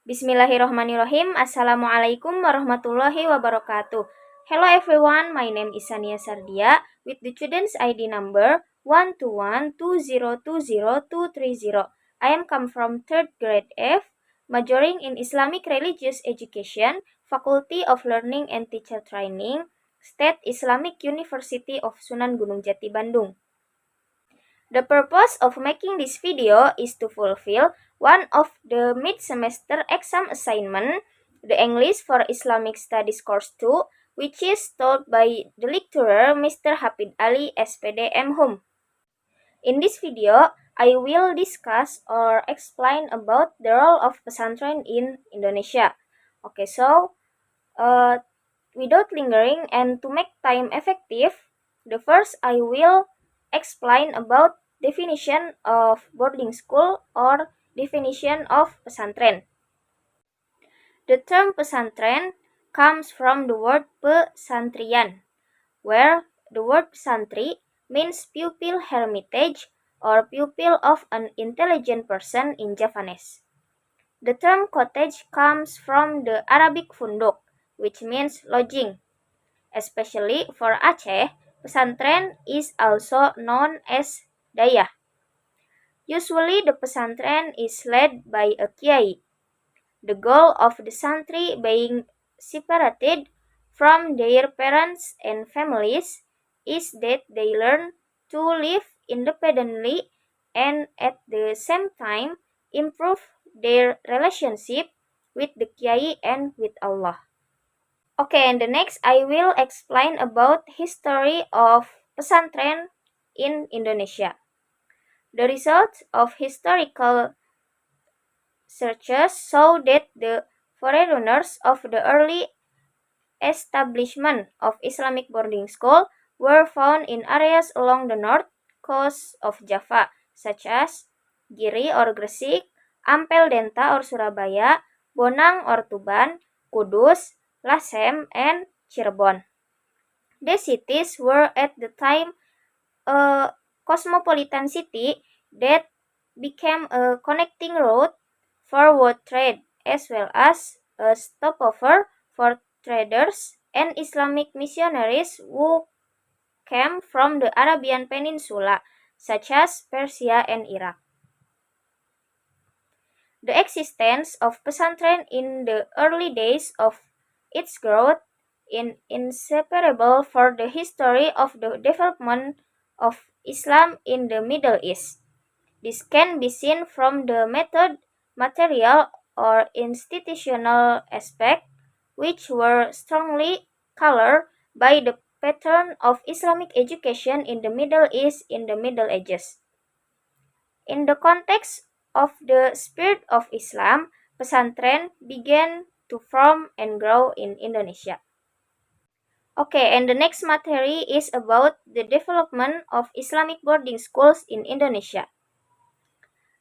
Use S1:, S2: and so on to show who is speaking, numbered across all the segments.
S1: Bismillahirrahmanirrahim. Assalamualaikum warahmatullahi wabarakatuh. Hello everyone, my name is Sania Sardia with the student's ID number 12120202230. I am come from 3rd grade F, majoring in Islamic Religious Education, Faculty of Learning and Teacher Training, State Islamic University of Sunan Gunung Jati, Bandung. The purpose of making this video is to fulfill one of the mid-semester exam assignment, the English for Islamic Studies Course 2, which is taught by the lecturer Mr. Hafid Ali, SPD M.Hum. In this video, I will discuss or explain about the role of pesantren in Indonesia. Okay, so without lingering and to make time effective, the first I will explain about definition of boarding school or definition of pesantren. The term pesantren comes from the word pesantrian, where the word pesantri means pupil hermitage or pupil of an intelligent person in Javanese. The term cottage comes from the Arabic funduk, which means lodging. Especially for Aceh, pesantren is also known as dayah. Usually the pesantren is led by a kiai. The goal of the santri being separated from their parents and families is that they learn to live independently and at the same time improve their relationship with the kiai and with Allah. Okay, and the next I will explain about history of pesantren in Indonesia. The results of historical searches show that the forerunners of the early establishment of Islamic boarding school were found in areas along the north coast of Java, such as Giri or Gresik, Ampel Denta or Surabaya, Bonang or Tuban, Kudus, Lasem, and Cirebon. These cities were at the time a cosmopolitan city that became a connecting route for world trade as well as a stopover for traders and Islamic missionaries who came from the Arabian Peninsula, such as Persia and Iraq. The existence of pesantren in the early days of its growth is inseparable for the history of the development of Islam in the Middle East. This can be seen from the method, material, or institutional aspect, which were strongly colored by the pattern of Islamic education in the Middle East in the Middle Ages. In the context of the spirit of Islam, pesantren began to form and grow in Indonesia. Okay, and the next material is about the development of Islamic boarding schools in Indonesia.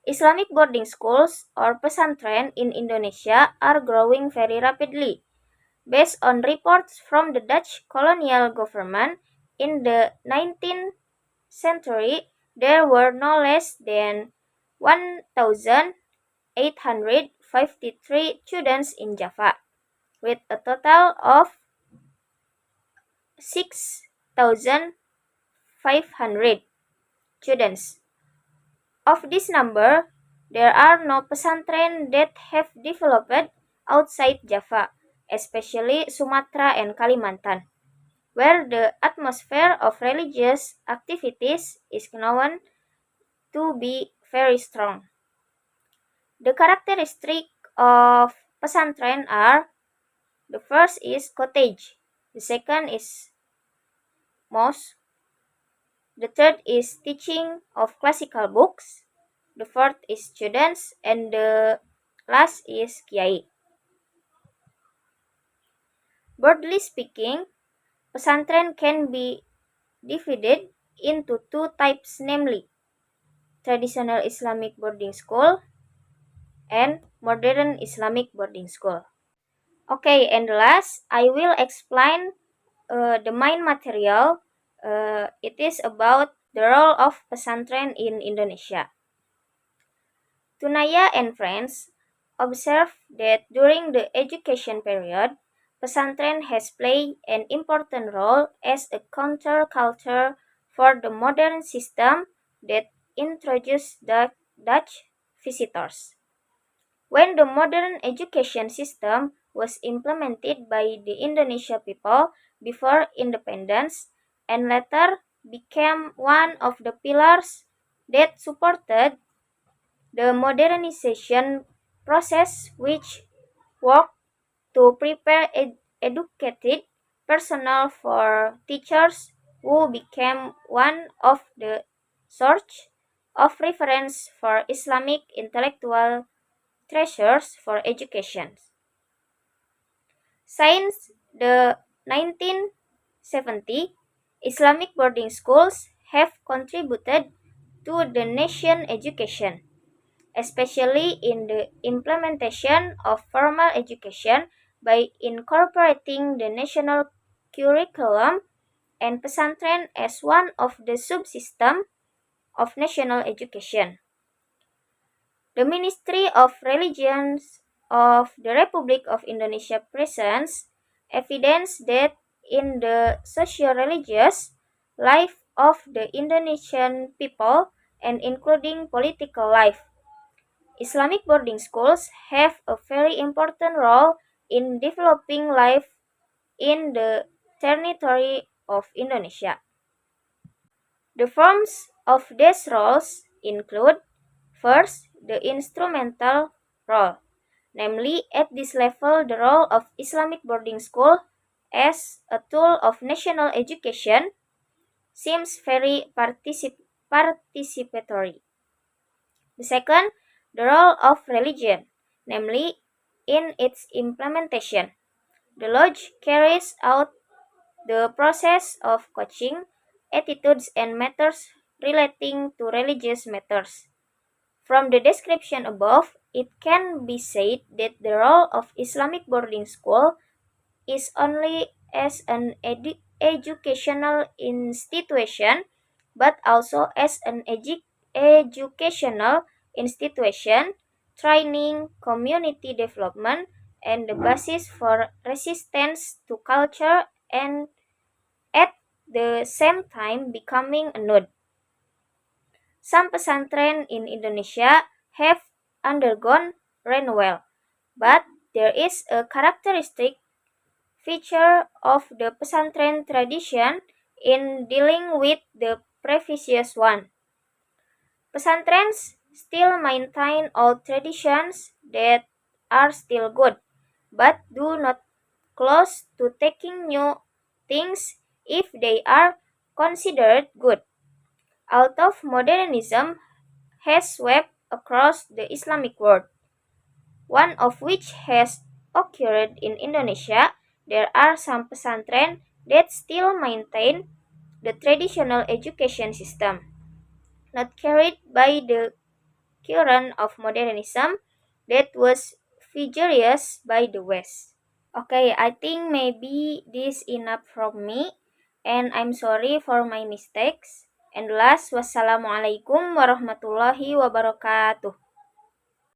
S1: Islamic boarding schools or pesantren in Indonesia are growing very rapidly. Based on reports from the Dutch colonial government, in the 19th century, there were no less than 1,853 students in Java, with a total of 6,500 students. Of this number, there are no pesantren that have developed outside Java, especially Sumatra and Kalimantan, where the atmosphere of religious activities is known to be very strong. The characteristics of pesantren are: the first is cottage, the second is mosque, the third is teaching of classical books, the fourth is students, and the last is kiai. Broadly speaking, pesantren can be divided into two types, namely traditional Islamic boarding school and modern Islamic boarding school. Okay, and last, I will explain the main material. It is about the role of pesantren in Indonesia. Tunaya and friends observe that during the education period, pesantren has played an important role as a counterculture for the modern system that introduced the Dutch visitors. When the modern education system was implemented by the Indonesia people before independence and later became one of the pillars that supported the modernization process, which worked to prepare educated personnel for teachers who became one of the source of reference for Islamic intellectual treasures for education. Since the 1970, Islamic boarding schools have contributed to the nation education, especially in the implementation of formal education by incorporating the national curriculum and pesantren as one of the subsystems of national education. The Ministry of Religions of the Republic of Indonesia presents evidence that in the socio-religious life of the Indonesian people and including political life, Islamic boarding schools have a very important role in developing life in the territory of Indonesia. The forms of these roles include: first, the instrumental role, namely at this level the role of Islamic boarding school as a tool of national education seems very participatory. The second, the role of religion, namely in its implementation. The lodge carries out the process of coaching attitudes and matters relating to religious matters. From the description above, it can be said that the role of Islamic boarding school is only as an educational institution, but also as an educational institution, training, community development, and the basis for resistance to culture, and at the same time becoming a node. Some pesantren in Indonesia have undergone renewal, but there is a characteristic feature of the pesantren tradition in dealing with the previous one. Pesantrens still maintain old traditions that are still good, but do not close to taking new things if they are considered good. Although modernism has swept across the Islamic world, one of which has occurred in Indonesia, there are some pesantren that still maintain the traditional education system, not carried by the current of modernism that was vigorous by the West. Okay, I think maybe this enough from me, and I'm sorry for my mistakes. And last, wassalamualaikum warahmatullahi wabarakatuh.